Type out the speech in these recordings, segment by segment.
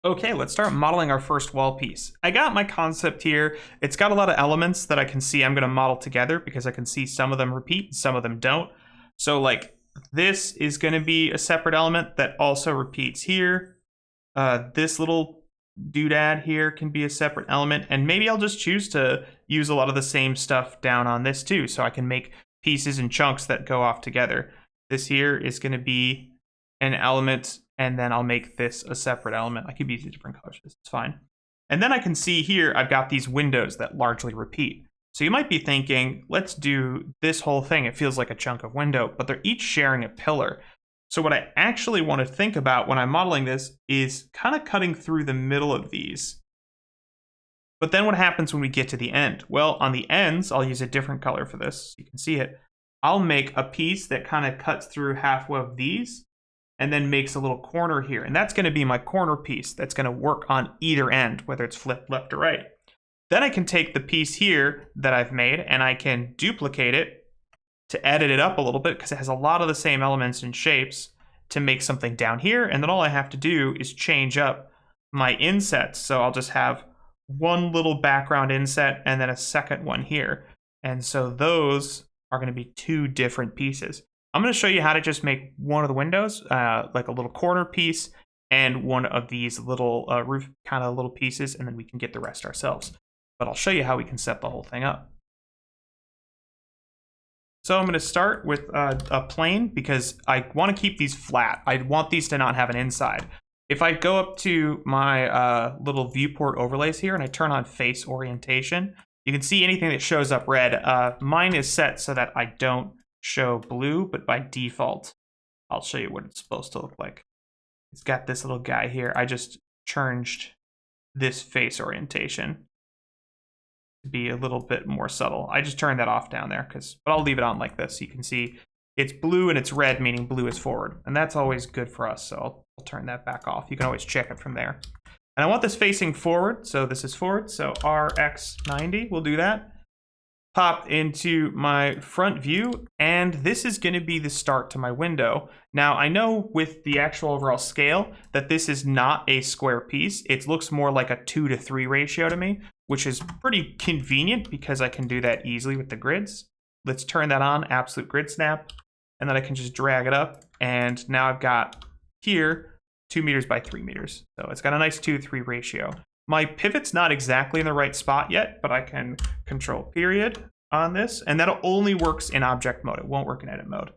Okay, let's start modeling our first wall piece. I got my concept here. It's got a lot of elements that I can see I'm going to model together because I can see some of them repeat, some of them don't. So like this is going to be a separate element that also repeats here. This little doodad here can be a separate element, and maybe I'll just choose to use a lot of the same stuff down on this too, so I can make pieces and chunks that go off together. This here is going to be an element, and then I'll make this a separate element. I could use different colors, it's fine. And then I can see here, I've got these windows that largely repeat. So you might be thinking, let's do this whole thing. It feels like a chunk of window, but they're each sharing a pillar. So what I actually want to think about when I'm modeling this is kind of cutting through the middle of these. But then what happens when we get to the end? Well, on the ends, I'll use a different color for this so you can see it. I'll make a piece that kind of cuts through halfway of these and then makes a little corner here. And that's going to be my corner piece that's going to work on either end, whether it's flipped left or right. Then I can take the piece here that I've made and I can duplicate it to edit it up a little bit because it has a lot of the same elements and shapes to make something down here. And then all I have to do is change up my insets. So I'll just have one little background inset and then a second one here. And so those are going to be two different pieces. I'm going to show you how to just make one of the windows, like a little corner piece, and one of these little roof kind of little pieces, and then we can get the rest ourselves. But I'll show you how we can set the whole thing up. So I'm going to start with a plane because I want to keep these flat. I want these to not have an inside. If I go up to my little viewport overlays here and I turn on face orientation, you can see anything that shows up red. Mine is set so that I don't show blue, but by default, I'll show you what it's supposed to look like. It's got this little guy here. I just changed this face orientation to be a little bit more subtle. I just turned that off down there, but I'll leave it on like this. So you can see it's blue and it's red, meaning blue is forward. And that's always good for us, so I'll turn that back off. You can always check it from there. And I want this facing forward, so this is forward, so RX90, we'll do that. Pop into my front view, and this is going to be the start to my window. Now, I know with the actual overall scale that this is not a square piece. It looks more like a 2:3 ratio to me, which is pretty convenient because I can do that easily with the grids. Let's turn that on, absolute grid snap, and then I can just drag it up, and now I've got here 2 meters by 3 meters. So it's got a nice 2:3 ratio. My pivot's not exactly in the right spot yet, but I can control period on this, and that only works in object mode. It won't work in edit mode.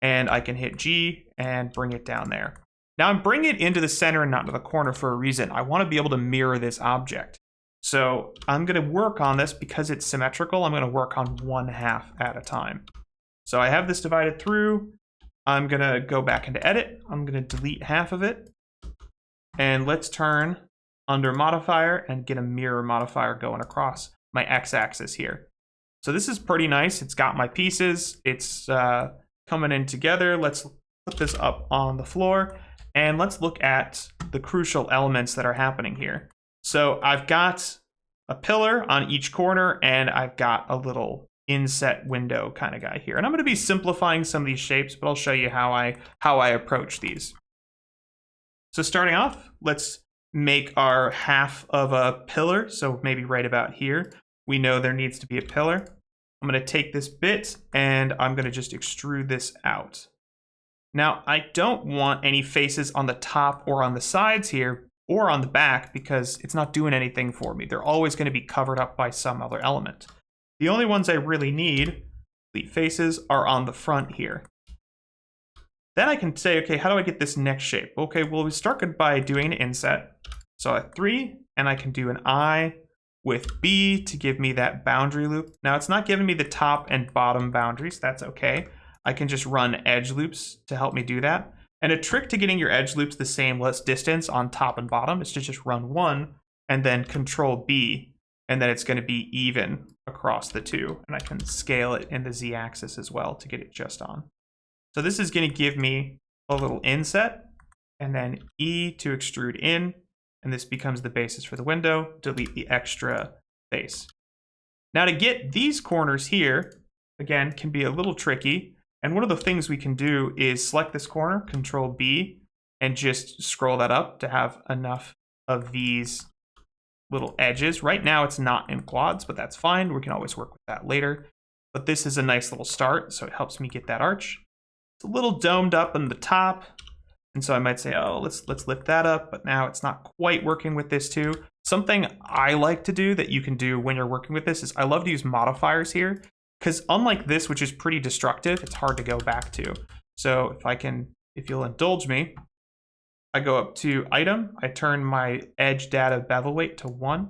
And I can hit G and bring it down there. Now I'm bringing it into the center and not to the corner for a reason. I want to be able to mirror this object. So I'm going to work on this because it's symmetrical. I'm going to work on 1/2 at a time. So I have this divided through. I'm going to go back into edit. I'm going to delete half of it. And let's turn under modifier and get a mirror modifier going across my x-axis here. So this is pretty nice. It's got my pieces. It's coming in together. Let's put this up on the floor and let's look at the crucial elements that are happening here. So I've got a pillar on each corner and I've got a little inset window kind of guy here. And I'm going to be simplifying some of these shapes, but I'll show you how I approach these. So starting off, let's make our half of a pillar. So maybe right about here, we know there needs to be a pillar. I'm going to take this bit and I'm going to just extrude this out. Now, I don't want any faces on the top or on the sides here or on the back because it's not doing anything for me. They're always going to be covered up by some other element. The only ones I really need, the faces, are on the front here. Then I can say, okay, how do I get this next shape? Okay, well, we start by doing an inset. So at 3, and I can do an I with B to give me that boundary loop. Now it's not giving me the top and bottom boundaries. That's okay. I can just run edge loops to help me do that. And a trick to getting your edge loops the same less distance on top and bottom is to just run 1 and then Control B, and then it's going to be even across the two. And I can scale it in the Z-axis as well to get it just on. So this is going to give me a little inset, and then E to extrude in, and this becomes the basis for the window. Delete the extra face. Now to get these corners here, again, can be a little tricky. And one of the things we can do is select this corner, Control B, and just scroll that up to have enough of these little edges. Right now it's not in quads, but that's fine. We can always work with that later. But this is a nice little start, so it helps me get that arch. It's a little domed up in the top, and so I might say, oh, let's lift that up, but now it's not quite working with this too. Something I like to do that you can do when you're working with this is I love to use modifiers here, because unlike this, which is pretty destructive, it's hard to go back to. So if you'll indulge me, I go up to item, I turn my edge data bevel weight to 1.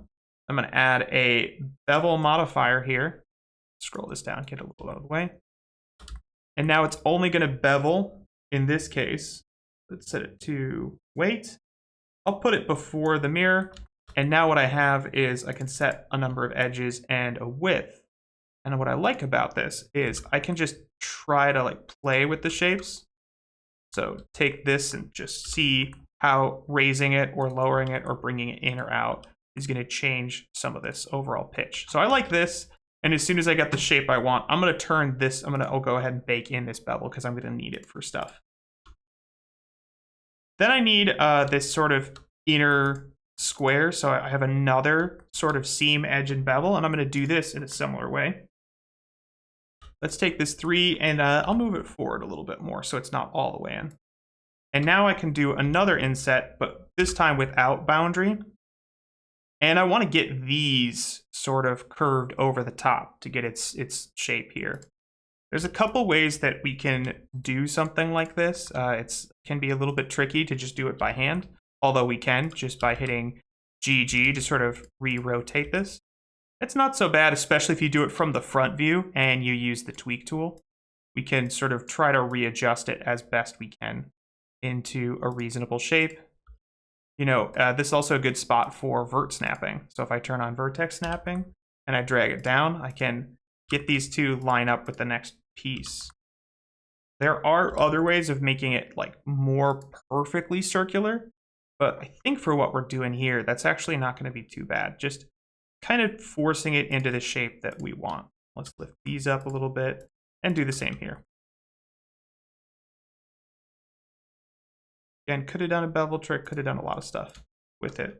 I'm going to add a bevel modifier here. Scroll this down, get a little out of the way. And now it's only going to bevel, in this case, let's set it to weight. I'll put it before the mirror. And now what I have is I can set a number of edges and a width. And what I like about this is I can just try to like play with the shapes. So take this and just see how raising it or lowering it or bringing it in or out is going to change some of this overall pitch. So I like this. And as soon as I get the shape I want, I'm going to turn this, I'll go ahead and bake in this bevel because I'm going to need it for stuff. Then I need this sort of inner square. So I have another sort of seam, edge, and bevel, and I'm going to do this in a similar way. Let's take this 3 and I'll move it forward a little bit more so it's not all the way in. And now I can do another inset, but this time without boundary. And I want to get these sort of curved over the top to get its shape here. There's a couple ways that we can do something like this. It can be a little bit tricky to just do it by hand, although we can just by hitting GG to sort of re-rotate this. It's not so bad, especially if you do it from the front view and you use the tweak tool. We can sort of try to readjust it as best we can into a reasonable shape. You know, this is also a good spot for vert snapping. So if I turn on vertex snapping and I drag it down, I can get these two line up with the next piece. There are other ways of making it like more perfectly circular, but I think for what we're doing here, that's actually not going to be too bad. Just kind of forcing it into the shape that we want. Let's lift these up a little bit and do the same here. Again, could have done a bevel trick, could have done a lot of stuff with it.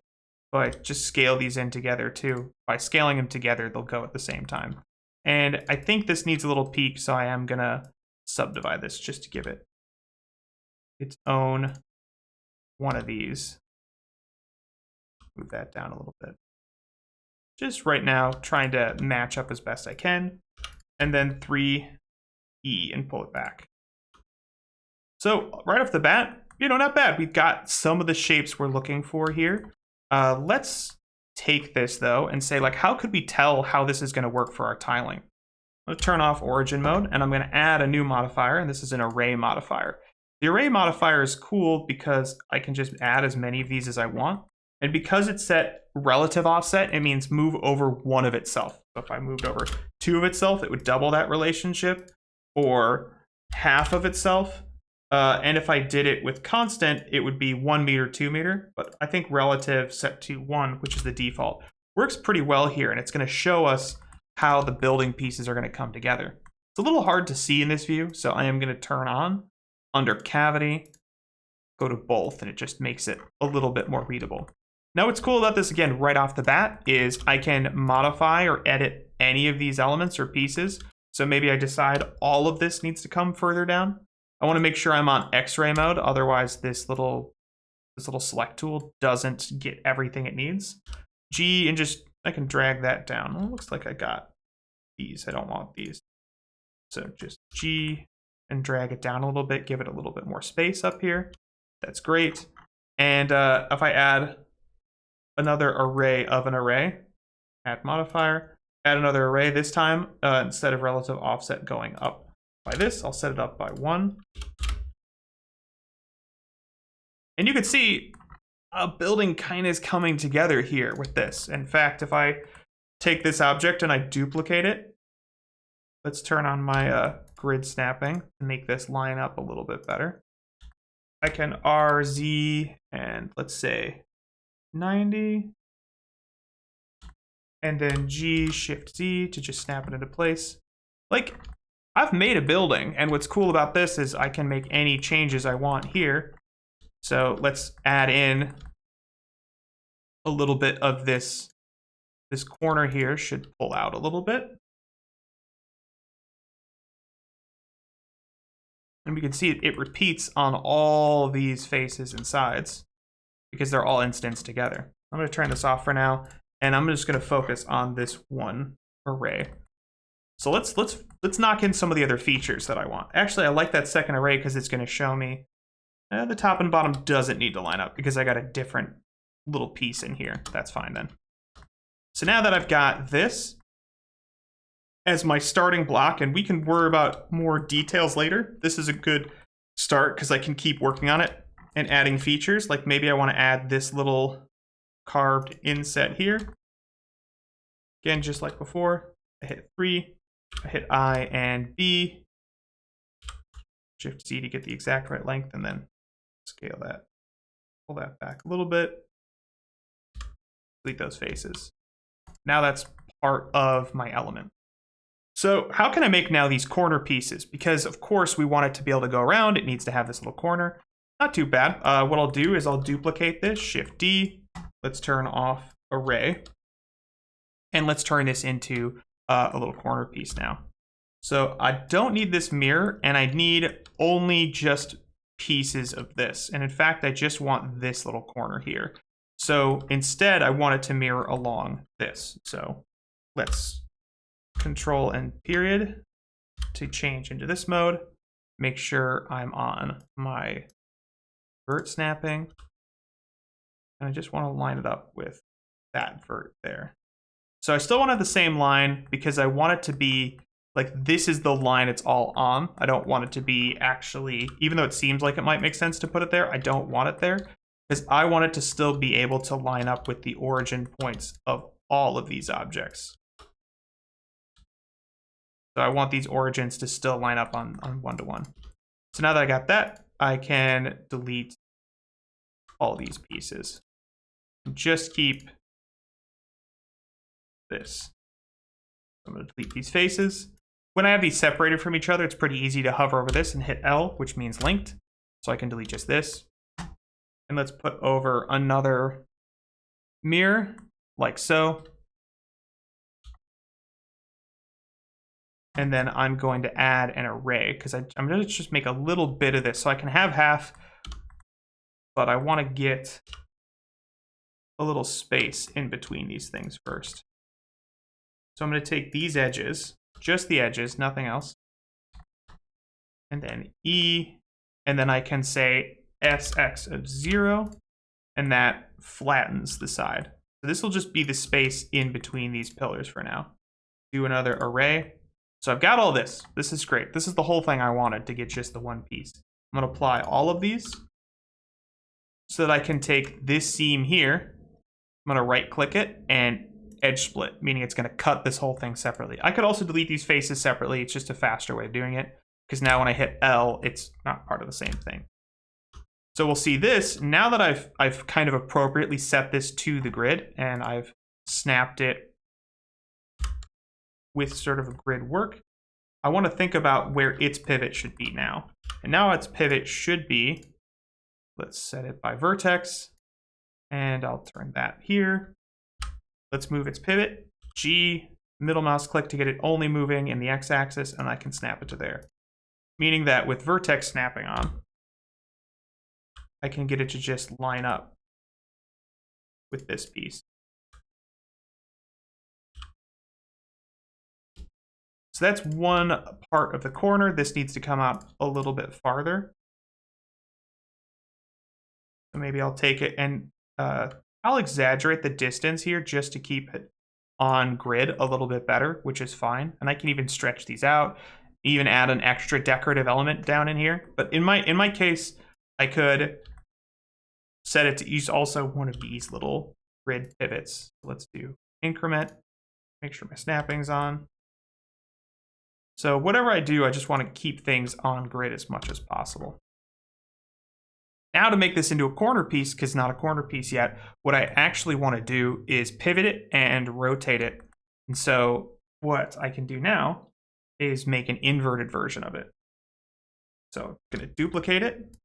But just scale these in together too. By scaling them together, they'll go at the same time. And I think this needs a little peak, so I am gonna subdivide this just to give it its own one of these. Move that down a little bit. Just right now, trying to match up as best I can. And then 3E and pull it back. So right off the bat, you know, not bad. We've got some of the shapes we're looking for here. Let's take this though and say, like, how could we tell how this is going to work for our tiling? I'm going to turn off origin mode and I'm going to add a new modifier, and this is an array modifier. The array modifier is cool because I can just add as many of these as I want. And because it's set relative offset, it means move over one of itself. So if I moved over 2 of itself, it would double that relationship, or half of itself. And if I did it with constant, it would be 1 meter, 2 meter. But I think relative set to 1, which is the default, works pretty well here. And it's going to show us how the building pieces are going to come together. It's a little hard to see in this view, so I am going to turn on under cavity, go to both, and it just makes it a little bit more readable. Now what's cool about this, again, right off the bat, is I can modify or edit any of these elements or pieces. So maybe I decide all of this needs to come further down. I want to make sure I'm on X-ray mode, otherwise this little select tool doesn't get everything it needs. G, and just, I can drag that down. Well, it looks like I got these. I don't want these. So just G and drag it down a little bit, give it a little bit more space up here. That's great. And if I add another array of an array, add modifier, add another array, this time instead of relative offset going up by this, I'll set it up by 1. And you can see a building kind of is coming together here with this. In fact, if I take this object and I duplicate it, let's turn on my grid snapping and make this line up a little bit better. I can RZ and let's say 90, and then G, Shift Z to just snap it into place. Like, I've made a building, and what's cool about this is I can make any changes I want here. So let's add in a little bit of this corner here should pull out a little bit. And we can see it repeats on all these faces and sides because they're all instanced together. I'm going to turn this off for now, and I'm just going to focus on this one array. So let's knock in some of the other features that I want. Actually, I like that second array because it's going to show me the top and bottom doesn't need to line up because I got a different little piece in here. That's fine then. So now that I've got this as my starting block, and we can worry about more details later, this is a good start because I can keep working on it and adding features. Like maybe I want to add this little carved inset here. Again, just like before, I hit 3, I hit I and B, Shift Z to get the exact right length, and then scale that, pull that back a little bit, delete those faces. Now that's part of my element. So how can I make now these corner pieces? Because of course we want it to be able to go around. It needs to have this little corner. Not too bad. What I'll do is I'll duplicate this, Shift D. Let's turn off array. And let's turn this into a little corner piece now. So I don't need this mirror, and I need only just pieces of this. And in fact, I just want this little corner here. So instead, I want it to mirror along this. So let's Control and period to change into this mode. Make sure I'm on my vert snapping. And I just want to line it up with that vert there. So I still want to have the same line because I want it to be like this is the line it's all on. I don't want it to be actually, even though it seems like it might make sense to put it there, I don't want it there because I want it to still be able to line up with the origin points of all of these objects. So I want these origins to still line up on one-to-one. So now that I got that, I can delete all these pieces. Just keep this. I'm going to delete these faces. When I have these separated from each other, it's pretty easy to hover over this and hit L, which means linked. So I can delete just this. And let's put over another mirror, like so. And then I'm going to add an array because I'm going to just make a little bit of this. So I can have half, but I want to get a little space in between these things first. So I'm going to take these edges, just the edges, nothing else. And then E, and then I can say SX of 0, and that flattens the side. So this will just be the space in between these pillars for now. Do another array. So I've got all this. This is great. This is the whole thing I wanted to get just the one piece. I'm going to apply all of these so that I can take this seam here. I'm going to right click it and edge split, meaning it's going to cut this whole thing separately. I could also delete these faces separately. It's just a faster way of doing it because now when I hit L, it's not part of the same thing. So we'll see this now that I've kind of appropriately set this to the grid and I've snapped it with sort of a grid work. I want to think about where its pivot should be now. And now its pivot should be, let's set it by vertex, and I'll turn that here. Let's move its pivot, G, middle mouse click to get it only moving in the x-axis, and I can snap it to there. Meaning that with vertex snapping on, I can get it to just line up with this piece. So that's one part of the corner. This needs to come out a little bit farther. So maybe I'll take it and I'll exaggerate the distance here just to keep it on grid a little bit better, which is fine. And I can even stretch these out, even add an extra decorative element down in here. But in my case, I could set it to use also one of these little grid pivots. So let's do increment, make sure my snapping's on. So whatever I do, I just want to keep things on grid as much as possible. Now to make this into a corner piece, because it's not a corner piece yet, what I actually want to do is pivot it and rotate it. And so what I can do now is make an inverted version of it. So I'm going to duplicate it.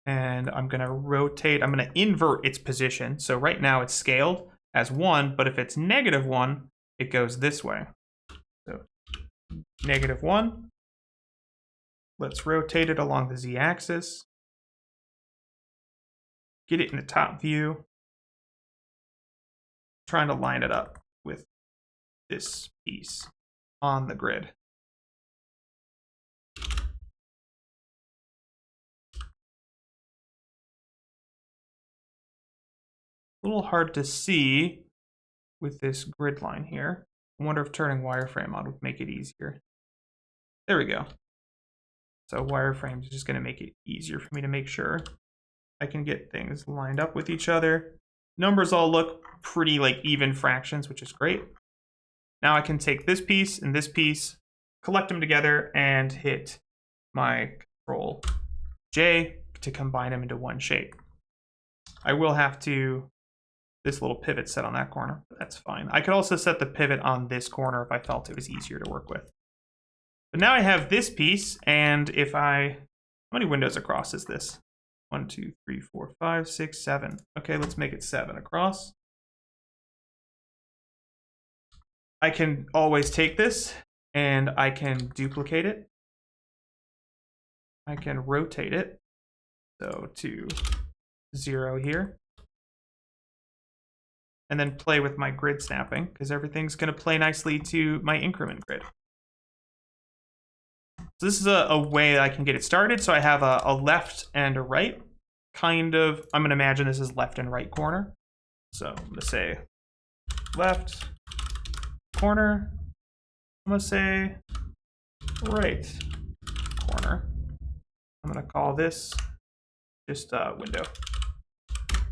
And I'm going to rotate, I'm going to invert its position. So right now it's scaled as 1, but if it's -1, it goes this way. So -1. Let's rotate it along the z-axis. Get it in the top view. Trying to line it up with this piece on the grid. A little hard to see with this grid line here. I wonder if turning wireframe on would make it easier. There we go. So wireframe is just going to make it easier for me to make sure I can get things lined up with each other. Numbers all look pretty like even fractions, which is great. Now I can take this piece and this piece, collect them together, and hit my Control J to combine them into one shape. I will have to this little pivot set on that corner, but that's fine. I could also set the pivot on this corner if I felt it was easier to work with. But now I have this piece, and if how many windows across is this? 1, 2, 3, 4, 5, 6, 7. Okay, let's make it 7 across. I can always take this and I can duplicate it. I can rotate it, so to 0 here. And then play with my grid snapping, because everything's going to play nicely to my increment grid. So this is a way that I can get it started. So I have a left and a right, kind of. I'm going to imagine this is left and right corner. So I'm going to say left corner. I'm going to say right corner. I'm going to call this just window,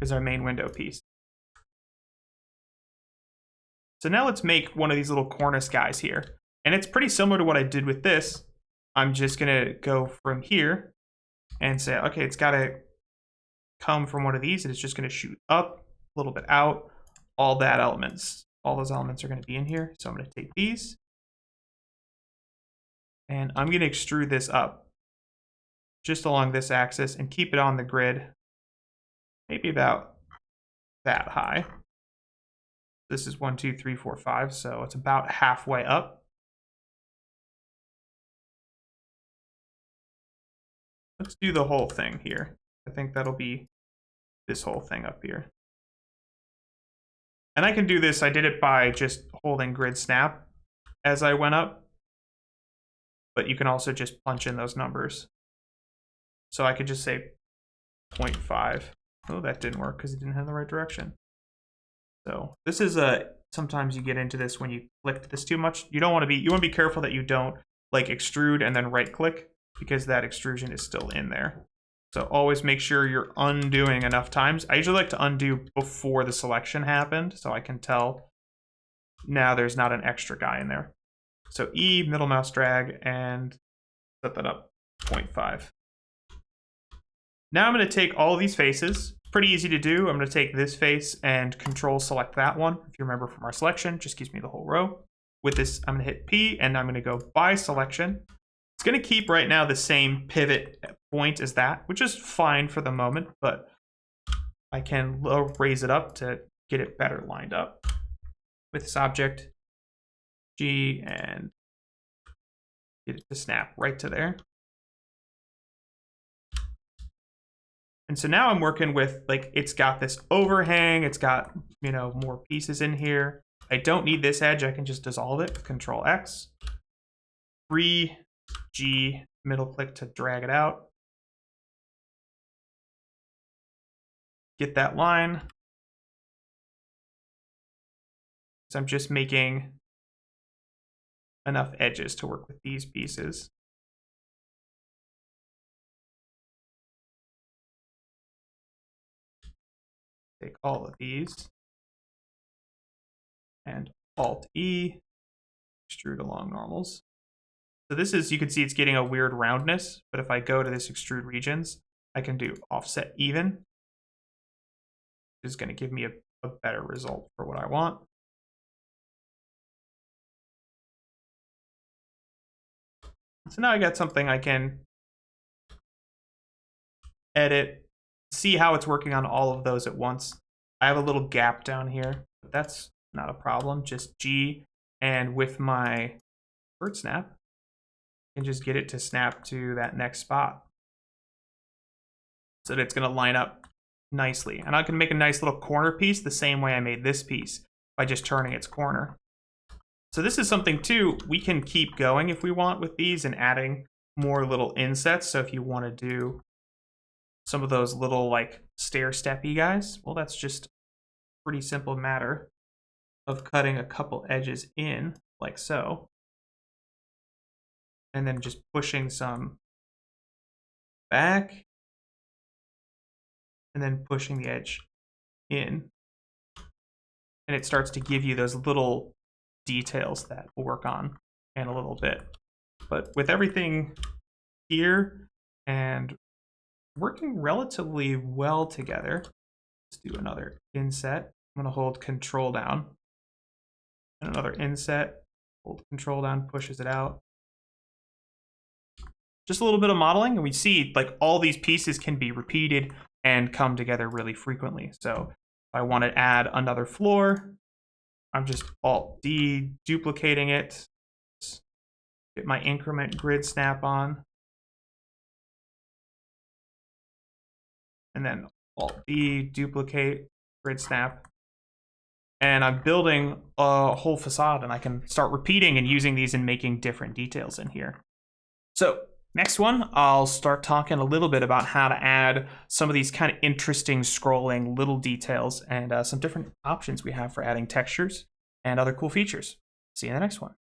is our main window piece. So now let's make one of these little cornice guys here. And it's pretty similar to what I did with this. I'm just going to go from here and say, okay, it's got to come from one of these, and it's just going to shoot up, a little bit out. All those elements are going to be in here. So I'm going to take these, and I'm going to extrude this up just along this axis and keep it on the grid, maybe about that high. This is 1, 2, 3, 4, 5, so it's about halfway up. Let's do the whole thing here. I think that'll be this whole thing up here. And I can do this, I did it by just holding grid snap as I went up. But you can also just punch in those numbers. So I could just say 0.5. Oh, that didn't work because it didn't have the right direction. So this is sometimes you get into this when you click this too much. You want to be careful that you don't like extrude and then right click, because that extrusion is still in there. So always make sure you're undoing enough times. I usually like to undo before the selection happened, so I can tell now there's not an extra guy in there. So E, middle mouse drag, and set that up 0.5. Now I'm going to take all of these faces. Pretty easy to do. I'm going to take this face and control select that one. If you remember from our selection, just gives me the whole row. With this, I'm going to hit P, and I'm going to go by selection. It's going to keep right now the same pivot point as that, which is fine for the moment, but I can raise it up to get it better lined up with this object. G, and get it to snap right to there. And so now I'm working with, like, it's got this overhang, it's got, more pieces in here. I don't need this edge, I can just dissolve it with Control X. 3G, middle click to drag it out. Get that line. So I'm just making enough edges to work with these pieces. Take all of these and Alt-E, extrude along normals. So this is, you can see it's getting a weird roundness, but if I go to this extrude regions, I can do offset even, which is going to give me a better result for what I want. So now I got something I can edit see how it's working on all of those at once. I have a little gap down here, but that's not a problem. Just G, and with my bird snap, I can just get it to snap to that next spot, so that it's going to line up nicely. And I can make a nice little corner piece the same way I made this piece by just turning its corner. So this is something too, we can keep going if we want with these and adding more little insets. So if you want to do some of those little like stair steppy guys, well, that's just a pretty simple matter of cutting a couple edges in like so, and then just pushing some back, and then pushing the edge in. And it starts to give you those little details that we'll work on in a little bit. But with everything here and working relatively well together, let's do another inset. I'm gonna hold Control down. And another inset, hold Control down, pushes it out. Just a little bit of modeling, and we see like all these pieces can be repeated and come together really frequently. So if I want to add another floor, I'm just Alt-D, duplicating it, get my increment grid snap on, and then Alt-D, duplicate, grid snap, and I'm building a whole facade, and I can start repeating and using these and making different details in here. So next one, I'll start talking a little bit about how to add some of these kind of interesting scrolling little details and some different options we have for adding textures and other cool features. See you in the next one.